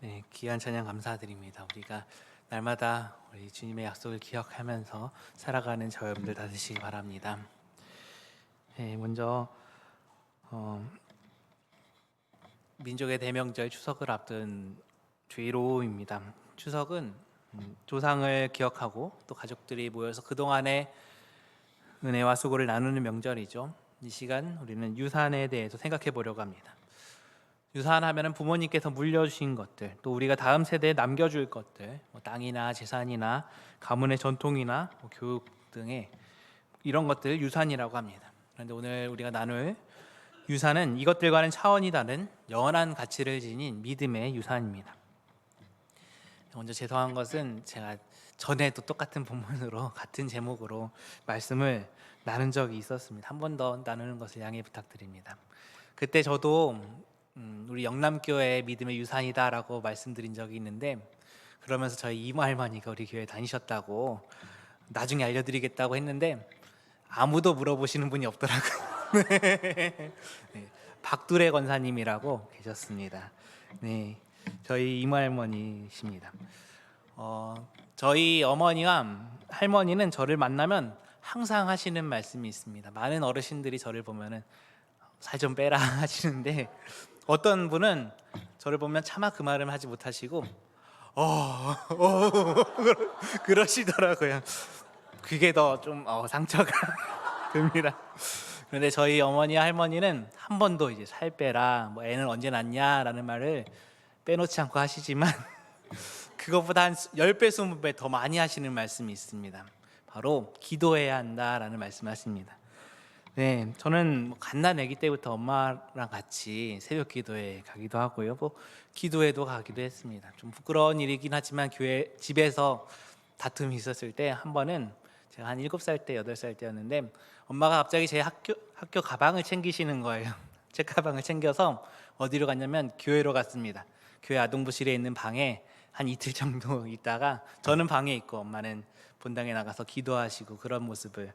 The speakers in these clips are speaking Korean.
네, 귀한 찬양 감사드립니다. 우리가 날마다 우리 주님의 약속을 기억하면서 살아가는 저 여러분들 다 되시기 바랍니다. 네, 먼저 민족의 대명절 추석을 앞둔 주일오후입니다. 추석은 조상을 기억하고 또 가족들이 모여서 그동안의 은혜와 수고를 나누는 명절이죠. 이 시간 우리는 유산에 대해서 생각해 보려고 합니다. 유산하면은 부모님께서 물려주신 것들, 또 우리가 다음 세대에 남겨줄 것들, 땅이나 재산이나 가문의 전통이나 교육 등의 이런 것들 유산이라고 합니다. 그런데 오늘 우리가 나눌 유산은 이것들과는 차원이 다른 영원한 가치를 지닌 믿음의 유산입니다. 먼저 죄송한 것은 제가 전에도 똑같은 본문으로 같은 제목으로 말씀을 나눈 적이 있었습니다. 한 번 더 나누는 것을 양해 부탁드립니다. 그때 저도 우리 영남교회 믿음의 유산이다라고 말씀드린 적이 있는데, 그러면서 저희 이모 할머니가 우리 교회 다니셨다고 나중에 알려드리겠다고 했는데 아무도 물어보시는 분이 없더라고요. 네, 박두레 권사님이라고 계셨습니다. 네, 저희 이모 할머니십니다. 저희 어머니와 할머니는 저를 만나면 항상 하시는 말씀이 있습니다. 많은 어르신들이 저를 보면은 살 좀 빼라 하시는데, 어떤 분은 저를 보면 차마 그 말을 하지 못하시고 그러시더라고요. 그게 더 좀 상처가 듭니다. 그런데 저희 어머니와 할머니는 한 번도 이제 살 빼라, 뭐 애는 언제 낳냐라는 말을 빼놓지 않고 하시지만 그것보다 한 10배, 20배 더 많이 하시는 말씀이 있습니다. 바로 기도해야 한다라는 말씀하십니다. 네, 저는 갓난 아기 때부터 엄마랑 같이 새벽 기도회 가기도 하고요. 기도회도 가기도 했습니다. 좀 부끄러운 일이긴 하지만 집에서 다툼이 있었을 때 한 번은 제가 한 7살 때, 8살 때였는데 엄마가 갑자기 제 학교 가방을 챙기시는 거예요. 제 가방을 챙겨서 어디로 갔냐면 교회로 갔습니다. 교회 아동부실에 있는 방에 한 이틀 정도 있다가 저는 방에 있고 엄마는 본당에 나가서 기도하시고 그런 모습을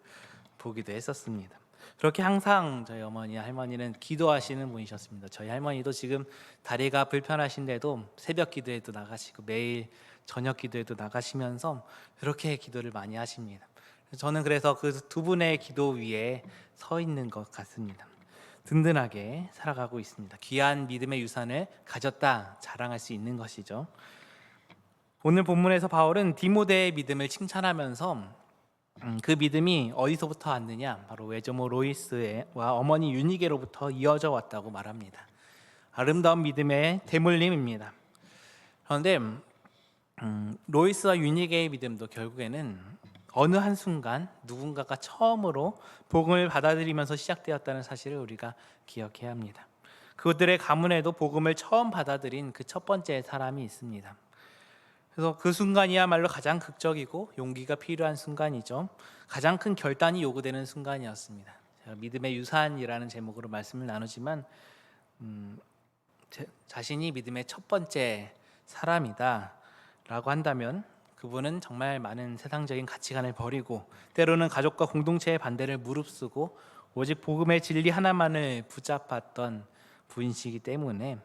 보기도 했었습니다. 그렇게 항상 저희 어머니, 할머니는 기도하시는 분이셨습니다. 저희 할머니도 지금 다리가 불편하신데도 새벽 기도에도 나가시고 매일 저녁 기도에도 나가시면서 그렇게 기도를 많이 하십니다. 저는 그래서 그 두 분의 기도 위에 서 있는 것 같습니다. 든든하게 살아가고 있습니다. 귀한 믿음의 유산을 가졌다 자랑할 수 있는 것이죠. 오늘 본문에서 바울은 디모데의 믿음을 칭찬하면서 그 믿음이 어디서부터 왔느냐, 바로 외조모 로이스와 어머니 유니게로부터 이어져 왔다고 말합니다. 아름다운 믿음의 대물림입니다. 그런데 로이스와 유니게의 믿음도 결국에는 어느 한순간 누군가가 처음으로 복음을 받아들이면서 시작되었다는 사실을 우리가 기억해야 합니다. 그들의 가문에도 복음을 처음 받아들인 그 첫 번째 사람이 있습니다. 그래서 그 순간이야말로 가장 극적이고 용기가 필요한 순간이죠. 가장 큰 결단이 요구되는 순간이었습니다. 제가 믿음의 유산이라는 제목으로 말씀을 나누지만 자신이 믿음의 첫 번째 사람이다 라고 한다면 그분은 정말 많은 세상적인 가치관을 버리고 때로는 가족과 공동체의 반대를 무릅쓰고 오직 복음의 진리 하나만을 붙잡았던 분이시기 때문에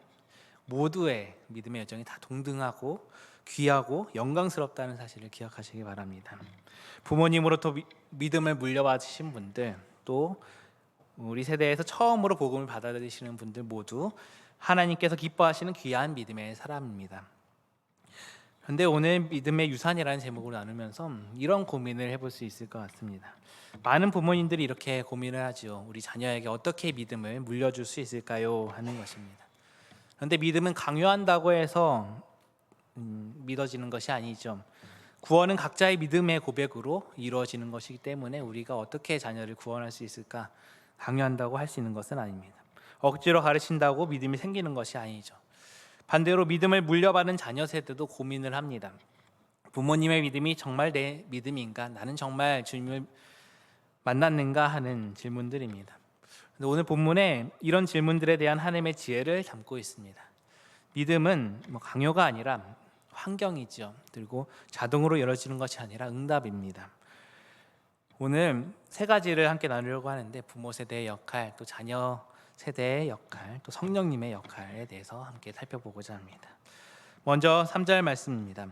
모두의 믿음의 여정이 다 동등하고 귀하고 영광스럽다는 사실을 기억하시기 바랍니다. 부모님으로부터 믿음을 물려받으신 분들, 또 우리 세대에서 처음으로 복음을 받아들이시는 분들 모두 하나님께서 기뻐하시는 귀한 믿음의 사람입니다. 그런데 오늘 믿음의 유산이라는 제목으로 나누면서 이런 고민을 해볼 수 있을 것 같습니다. 많은 부모님들이 이렇게 고민을 하죠. 우리 자녀에게 어떻게 믿음을 물려줄 수 있을까요? 하는 것입니다. 그런데 믿음은 강요한다고 해서 믿어지는 것이 아니죠. 구원은 각자의 믿음의 고백으로 이루어지는 것이기 때문에 우리가 어떻게 자녀를 구원할 수 있을까, 강요한다고 할 수 있는 것은 아닙니다. 억지로 가르친다고 믿음이 생기는 것이 아니죠. 반대로 믿음을 물려받은 자녀 세대도 고민을 합니다. 부모님의 믿음이 정말 내 믿음인가? 나는 정말 주님을 만났는가? 하는 질문들입니다. 오늘 본문에 이런 질문들에 대한 하나님의 지혜를 담고 있습니다. 믿음은 강요가 아니라 환경이죠. 그리고 자동으로 열어지는 것이 아니라 응답입니다. 오늘 세 가지를 함께 나누려고 하는데, 부모 세대의 역할, 또 자녀 세대의 역할, 또 성령님의 역할에 대해서 함께 살펴보고자 합니다. 먼저 3절 말씀입니다.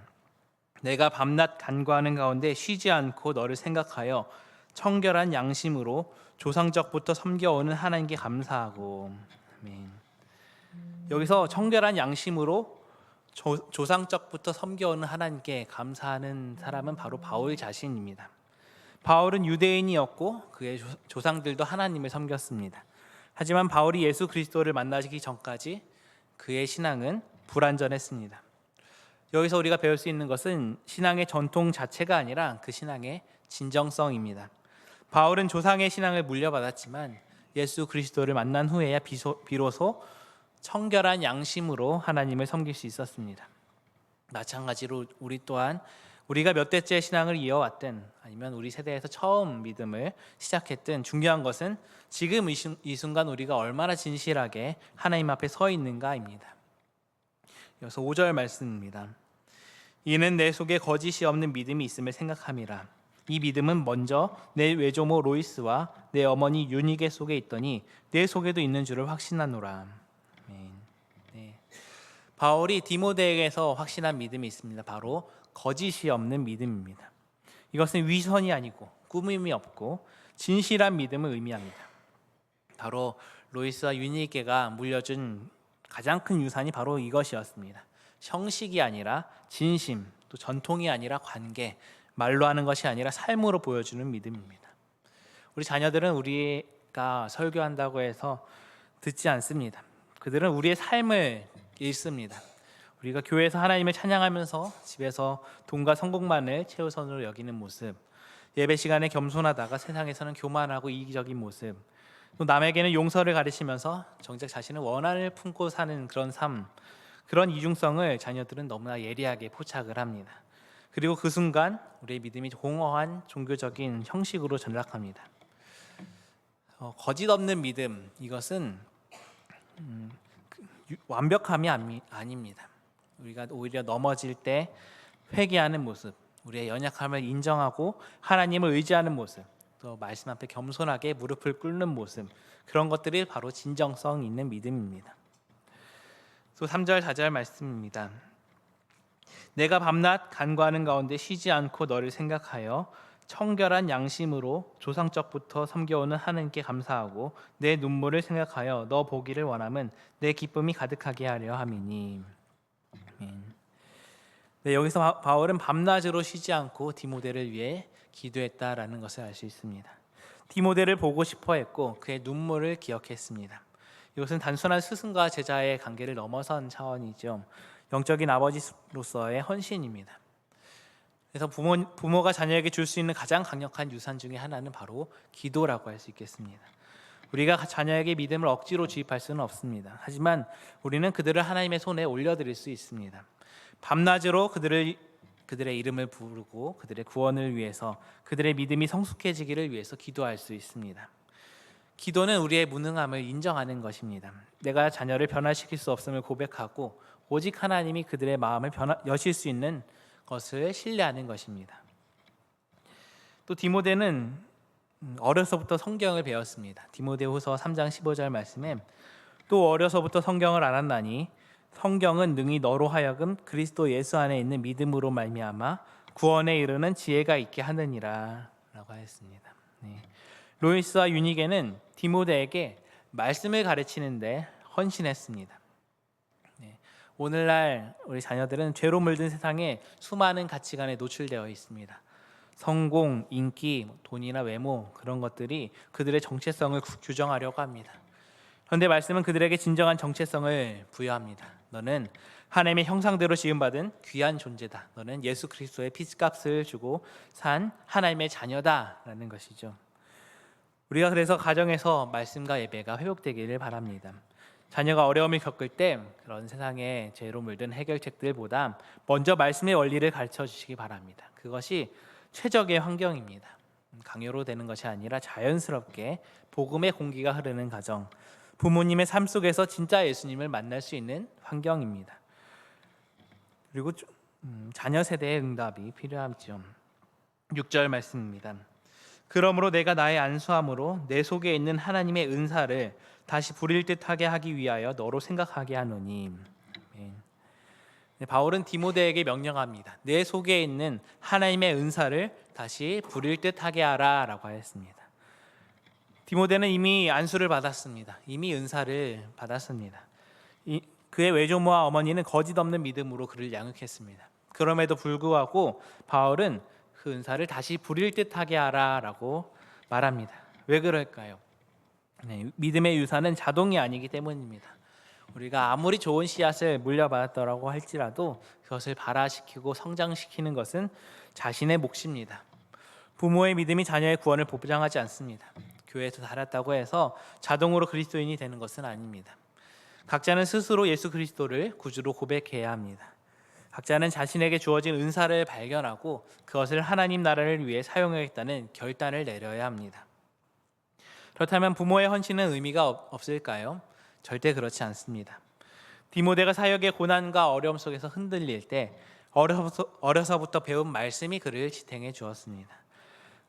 내가 밤낮 간구하는 가운데 쉬지 않고 너를 생각하여 청결한 양심으로 조상적부터 섬겨오는 하나님께 감사하고. 아멘. 여기서 청결한 양심으로 조상적부터 섬겨오는 하나님께 감사하는 사람은 바로 바울 자신입니다. 바울은 유대인이었고 그의 조상들도 하나님을 섬겼습니다. 하지만 바울이 예수 그리스도를 만나기 전까지 그의 신앙은 불완전했습니다. 여기서 우리가 배울 수 있는 것은 신앙의 전통 자체가 아니라 그 신앙의 진정성입니다. 바울은 조상의 신앙을 물려받았지만 예수 그리스도를 만난 후에야 비로소 청결한 양심으로 하나님을 섬길 수 있었습니다. 마찬가지로 우리 또한 우리가 몇 대째 신앙을 이어왔든 아니면 우리 세대에서 처음 믿음을 시작했든 중요한 것은 지금 이 순간 우리가 얼마나 진실하게 하나님 앞에 서 있는가입니다. 여기서 5절 말씀입니다. 이는 내 속에 거짓이 없는 믿음이 있음을 생각함이라. 이 믿음은 먼저 내 외조모 로이스와 내 어머니 유니게 속에 있더니 내 속에도 있는 줄을 확신하노라. 네. 바울이 디모데에게서 확신한 믿음이 있습니다. 바로 거짓이 없는 믿음입니다. 이것은 위선이 아니고 꾸밈이 없고 진실한 믿음을 의미합니다. 바로 로이스와 유니게가 물려준 가장 큰 유산이 바로 이것이었습니다. 형식이 아니라 진심, 또 전통이 아니라 관계, 말로 하는 것이 아니라 삶으로 보여주는 믿음입니다. 우리 자녀들은 우리가 설교한다고 해서 듣지 않습니다. 그들은 우리의 삶을 읽습니다. 우리가 교회에서 하나님을 찬양하면서 집에서 돈과 성공만을 최우선으로 여기는 모습, 예배 시간에 겸손하다가 세상에서는 교만하고 이기적인 모습, 또 남에게는 용서를 가르치면서 정작 자신은 원한을 품고 사는 그런 삶, 그런 이중성을 자녀들은 너무나 예리하게 포착을 합니다. 그리고 그 순간 우리의 믿음이 공허한 종교적인 형식으로 전락합니다. 거짓 없는 믿음, 이것은 완벽함이 아닙니다. 우리가 오히려 넘어질 때 회개하는 모습, 우리의 연약함을 인정하고 하나님을 의지하는 모습, 또 말씀 앞에 겸손하게 무릎을 꿇는 모습, 그런 것들이 바로 진정성 있는 믿음입니다. 또 3절 4절 말씀입니다. 내가 밤낮 간구하는 가운데 쉬지 않고 너를 생각하여 청결한 양심으로 조상적부터 섬겨오는 하나님께 감사하고 내 눈물을 생각하여 너 보기를 원함은 내 기쁨이 가득하게 하려 함이니. 네, 여기서 바울은 밤낮으로 쉬지 않고 디모데를 위해 기도했다라는 것을 알 수 있습니다. 디모데를 보고 싶어 했고 그의 눈물을 기억했습니다. 이것은 단순한 스승과 제자의 관계를 넘어선 차원이죠. 영적인 아버지로서의 헌신입니다. 그래서 부모가 자녀에게 줄 수 있는 가장 강력한 유산 중에 하나는 바로 기도라고 할 수 있겠습니다. 우리가 자녀에게 믿음을 억지로 주입할 수는 없습니다. 하지만 우리는 그들을 하나님의 손에 올려드릴 수 있습니다. 밤낮으로 그들의 이름을 부르고 그들의 구원을 위해서, 그들의 믿음이 성숙해지기를 위해서 기도할 수 있습니다. 기도는 우리의 무능함을 인정하는 것입니다. 내가 자녀를 변화시킬 수 없음을 고백하고 오직 하나님이 그들의 마음을 여실 수 있는 것을 신뢰하는 것입니다. 또 디모데는 어려서부터 성경을 배웠습니다. 디모데후서 3장 15절 말씀에 또 어려서부터 성경을 알았나니 성경은 능히 너로 하여금 그리스도 예수 안에 있는 믿음으로 말미암아 구원에 이르는 지혜가 있게 하느니라 라고 하였습니다. 로이스와 유니게는 디모데에게 말씀을 가르치는데 헌신했습니다. 오늘날 우리 자녀들은 죄로 물든 세상에 수많은 가치관에 노출되어 있습니다. 성공, 인기, 돈이나 외모, 그런 것들이 그들의 정체성을 규정하려고 합니다. 그런데 말씀은 그들에게 진정한 정체성을 부여합니다. 너는 하나님의 형상대로 지음받은 귀한 존재다. 너는 예수 그리스도의 피값을 주고 산 하나님의 자녀다라는 것이죠. 우리가 그래서 가정에서 말씀과 예배가 회복되기를 바랍니다. 자녀가 어려움을 겪을 때 그런 세상의 죄로 물든 해결책들보다 먼저 말씀의 원리를 가르쳐 주시기 바랍니다. 그것이 최적의 환경입니다. 강요로 되는 것이 아니라 자연스럽게 복음의 공기가 흐르는 가정, 부모님의 삶 속에서 진짜 예수님을 만날 수 있는 환경입니다. 그리고 자녀 세대의 응답이 필요하죠. 6절 말씀입니다. 그러므로 내가 나의 안수함으로 내 속에 있는 하나님의 은사를 다시 부릴 듯하게 하기 위하여 너로 생각하게 하노니. 바울은 디모데에게 명령합니다. 내 속에 있는 하나님의 은사를 다시 부릴 듯하게 하라 라고 하였습니다. 디모데는 이미 안수를 받았습니다. 이미 은사를 받았습니다. 그의 외조모와 어머니는 거짓 없는 믿음으로 그를 양육했습니다. 그럼에도 불구하고 바울은 그 은사를 다시 부릴 듯하게 하라 라고 말합니다. 왜 그럴까요? 믿음의 유산은 자동이 아니기 때문입니다. 우리가 아무리 좋은 씨앗을 물려받았더라고 할지라도 그것을 발화시키고 성장시키는 것은 자신의 몫입니다. 부모의 믿음이 자녀의 구원을 보장하지 않습니다. 교회에서 자랐다고 해서 자동으로 그리스도인이 되는 것은 아닙니다. 각자는 스스로 예수 그리스도를 구주로 고백해야 합니다. 각자는 자신에게 주어진 은사를 발견하고 그것을 하나님 나라를 위해 사용하겠다는 결단을 내려야 합니다. 그렇다면 부모의 헌신은 의미가 없을까요? 절대 그렇지 않습니다. 디모데가 사역의 고난과 어려움 속에서 흔들릴 때 어려서부터 배운 말씀이 그를 지탱해 주었습니다.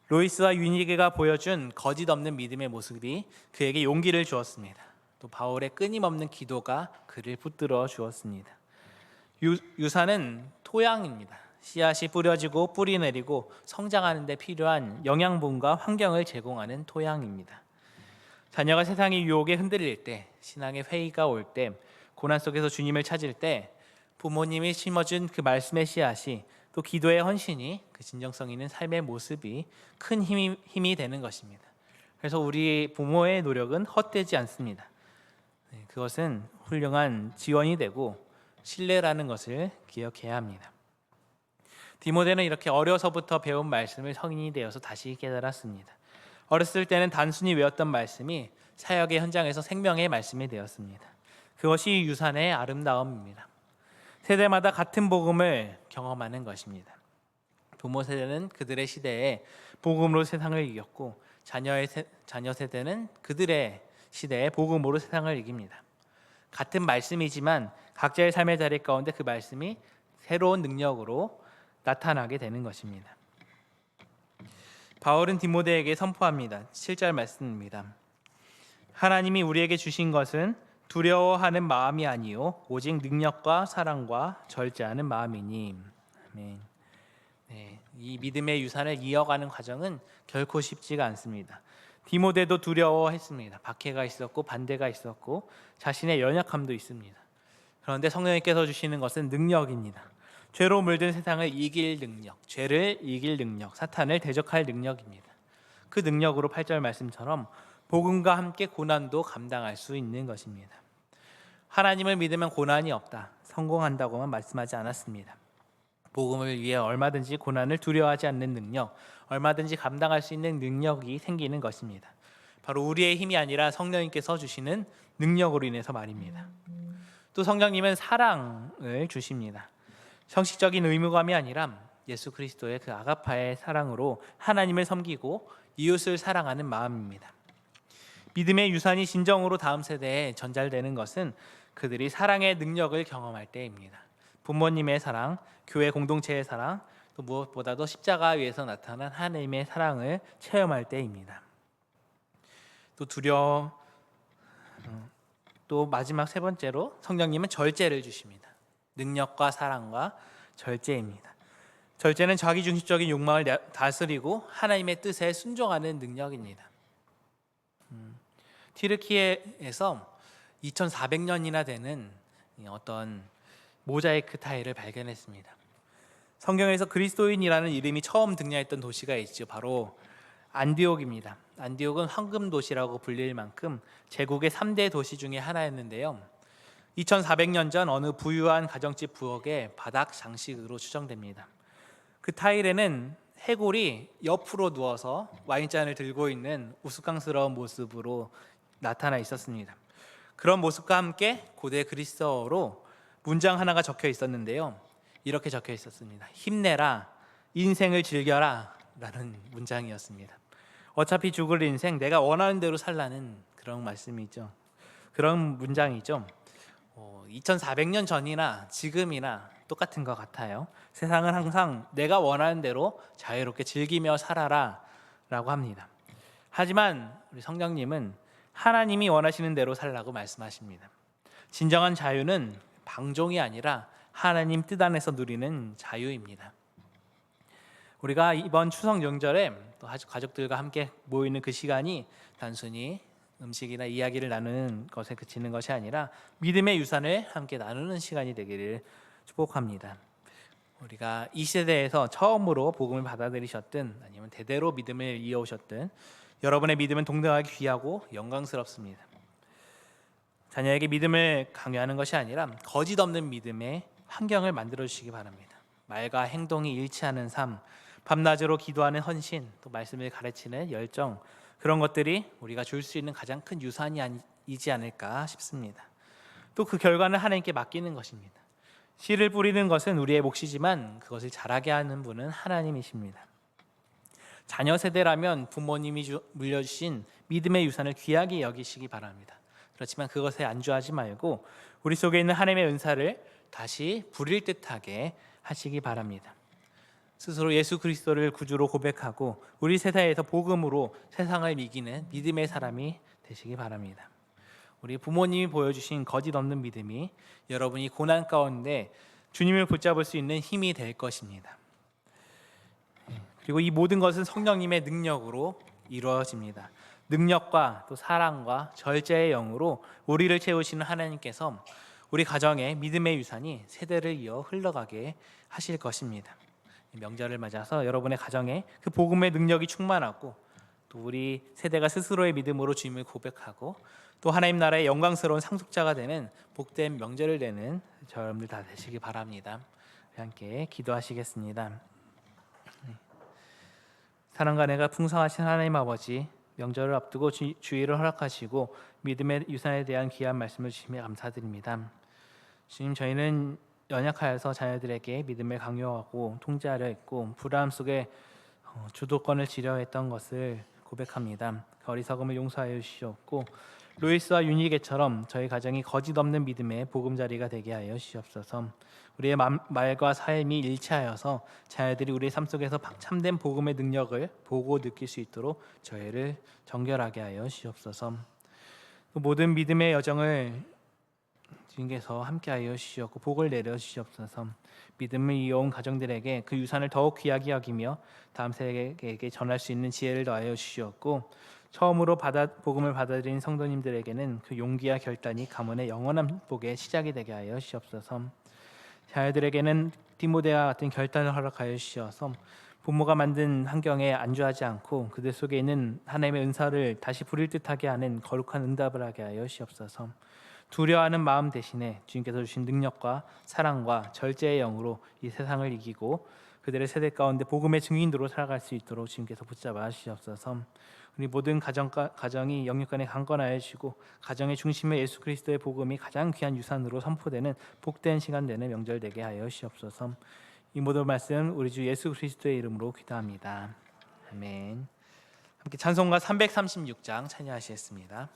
로이스와 유니게가 보여준 거짓 없는 믿음의 모습이 그에게 용기를 주었습니다. 또 바울의 끊임없는 기도가 그를 붙들어 주었습니다. 유산은 토양입니다. 씨앗이 뿌려지고 뿌리 내리고 성장하는 데 필요한 영양분과 환경을 제공하는 토양입니다. 자녀가 세상의 유혹에 흔들릴 때, 신앙의 회의가 올 때, 고난 속에서 주님을 찾을 때 부모님이 심어준 그 말씀의 씨앗이 또 기도의 헌신이 그 진정성 있는 삶의 모습이 큰 힘이 되는 것입니다. 그래서 우리 부모의 노력은 헛되지 않습니다. 그것은 훌륭한 지원이 되고 신뢰라는 것을 기억해야 합니다. 디모데는 이렇게 어려서부터 배운 말씀을 성인이 되어서 다시 깨달았습니다. 어렸을 때는 단순히 외웠던 말씀이 사역의 현장에서 생명의 말씀이 되었습니다. 그것이 유산의 아름다움입니다. 세대마다 같은 복음을 경험하는 것입니다. 부모 세대는 그들의 시대에 복음으로 세상을 이겼고 자녀 세대는 그들의 시대에 복음으로 세상을 이깁니다. 같은 말씀이지만 각자의 삶의 자리 가운데 그 말씀이 새로운 능력으로 나타나게 되는 것입니다. 바울은 디모데에게 선포합니다. 7절 말씀입니다. 하나님이 우리에게 주신 것은 두려워하는 마음이 아니요 오직 능력과 사랑과 절제하는 마음이니. 아멘. 이 믿음의 유산을 이어가는 과정은 결코 쉽지가 않습니다. 디모데도 두려워했습니다. 박해가 있었고 반대가 있었고 자신의 연약함도 있습니다. 그런데 성령님께서 주시는 것은 능력입니다. 죄로 물든 세상을 이길 능력, 죄를 이길 능력, 사탄을 대적할 능력입니다. 그 능력으로 8절 말씀처럼 복음과 함께 고난도 감당할 수 있는 것입니다. 하나님을 믿으면 고난이 없다, 성공한다고만 말씀하지 않았습니다. 복음을 위해 얼마든지 고난을 두려워하지 않는 능력, 얼마든지 감당할 수 있는 능력이 생기는 것입니다. 바로 우리의 힘이 아니라 성령님께서 주시는 능력으로 인해서 말입니다. 또 성령님은 사랑을 주십니다. 형식적인 의무감이 아니라 예수 그리스도의 그 아가파의 사랑으로 하나님을 섬기고 이웃을 사랑하는 마음입니다. 믿음의 유산이 진정으로 다음 세대에 전달되는 것은 그들이 사랑의 능력을 경험할 때입니다. 부모님의 사랑, 교회 공동체의 사랑, 또 무엇보다도 십자가 위에서 나타난 하나님의 사랑을 체험할 때입니다. 또 마지막 세 번째로 성령님은 절제를 주십니다. 능력과 사랑과 절제입니다. 절제는 자기중심적인 욕망을 다스리고 하나님의 뜻에 순종하는 능력입니다. 튀르키예에서 2400년이나 되는 어떤 모자이크 타일을 발견했습니다. 성경에서 그리스도인이라는 이름이 처음 등장했던 도시가 있죠. 바로 안디옥입니다. 안디옥은 황금 도시라고 불릴 만큼 제국의 3대 도시 중에 하나였는데요. 2400년 전 어느 부유한 가정집 부엌의 바닥 장식으로 추정됩니다. 그 타일에는 해골이 옆으로 누워서 와인잔을 들고 있는 우스꽝스러운 모습으로 나타나 있었습니다. 그런 모습과 함께 고대 그리스어로 문장 하나가 적혀 있었는데요. 이렇게 적혀 있었습니다. 힘내라, 인생을 즐겨라 라는 문장이었습니다. 어차피 죽을 인생 내가 원하는 대로 살라는 그런 말씀이죠. 그런 문장이죠. 2400년 전이나 지금이나 똑같은 것 같아요. 세상은 항상 내가 원하는 대로 자유롭게 즐기며 살아라 라고 합니다. 하지만 우리 성령님은 하나님이 원하시는 대로 살라고 말씀하십니다. 진정한 자유는 방종이 아니라 하나님 뜻 안에서 누리는 자유입니다. 우리가 이번 추석 명절에 또 가족들과 함께 모이는 그 시간이 단순히 음식이나 이야기를 나누는 것에 그치는 것이 아니라 믿음의 유산을 함께 나누는 시간이 되기를 축복합니다. 우리가 이 세대에서 처음으로 복음을 받아들이셨든 아니면 대대로 믿음을 이어오셨든 여러분의 믿음은 동등하게 귀하고 영광스럽습니다. 자녀에게 믿음을 강요하는 것이 아니라 거짓 없는 믿음의 환경을 만들어 주시기 바랍니다. 말과 행동이 일치하는 삶, 밤낮으로 기도하는 헌신, 또 말씀을 가르치는 열정, 그런 것들이 우리가 줄 수 있는 가장 큰 유산이지 않을까 싶습니다. 또 그 결과는 하나님께 맡기는 것입니다. 씨를 뿌리는 것은 우리의 몫이지만 그것을 자라게 하는 분은 하나님이십니다. 자녀 세대라면 부모님이 물려주신 믿음의 유산을 귀하게 여기시기 바랍니다. 그렇지만 그것에 안주하지 말고 우리 속에 있는 하나님의 은사를 다시 부릴 듯하게 하시기 바랍니다. 스스로 예수 그리스도를 구주로 고백하고 우리 세대에서 복음으로 세상을 이기는 믿음의 사람이 되시기 바랍니다. 우리 부모님이 보여주신 거짓 없는 믿음이 여러분이 고난 가운데 주님을 붙잡을 수 있는 힘이 될 것입니다. 그리고 이 모든 것은 성령님의 능력으로 이루어집니다. 능력과 또 사랑과 절제의 영으로 우리를 채우시는 하나님께서 우리 가정의 믿음의 유산이 세대를 이어 흘러가게 하실 것입니다. 명절을 맞아서 여러분의 가정에 그 복음의 능력이 충만하고 또 우리 세대가 스스로의 믿음으로 주님을 고백하고 또 하나님 나라의 영광스러운 상속자가 되는 복된 명절을 내는 저 여러분들 다 되시기 바랍니다. 함께 기도하시겠습니다. 사랑과 은혜가 풍성하신 하나님 아버지, 명절을 앞두고 주의를 허락하시고 믿음의 유산에 대한 귀한 말씀을 주시며 감사드립니다. 주님, 저희는 연약하여서 자녀들에게 믿음을 강요하고 통제하려 했고 불안함 속에 주도권을 지려 했던 것을 고백합니다. 그 어리석음을 용서하여 주시옵고 로이스와 유니게처럼 저희 가정이 거짓 없는 믿음의 보금자리가 되게 하여 주시옵소서. 우리의 말과 삶이 일치하여서 자녀들이 우리의 삶 속에서 참된 복음의 능력을 보고 느낄 수 있도록 저희를 정결하게 하여 주시옵소서. 모든 믿음의 여정을 주님께서 함께하여 주시옵고 복을 내려 주시옵소서. 믿음을 이어온 가정들에게 그 유산을 더욱 귀하게 여기며 다음 세대에게 전할 수 있는 지혜를 더하여 주시옵고 처음으로 복음을 받아들인 성도님들에게는 그 용기와 결단이 가문의 영원한 복의 시작이 되게 하여 주시옵소서. 자녀들에게는 디모데와 같은 결단을 허락하여 주시어서 부모가 만든 환경에 안주하지 않고 그들 속에 있는 하나님의 은사를 다시 부릴 듯하게 하는 거룩한 응답을 하게 하여 주시옵소서. 두려워하는 마음 대신에 주님께서 주신 능력과 사랑과 절제의 영으로 이 세상을 이기고 그들의 세대 가운데 복음의 증인으로 살아갈 수 있도록 주님께서 붙잡아 주시옵소서. 우리 모든 가정이 영육간에 강건하여 주시고 가정의 중심에 예수 그리스도의 복음이 가장 귀한 유산으로 선포되는 복된 시간 되는 명절 되게 하여 주시옵소서. 이 모든 말씀 우리 주 예수 그리스도의 이름으로 기도합니다. 아멘. 함께 찬송가 336장 찬양하시겠습니다.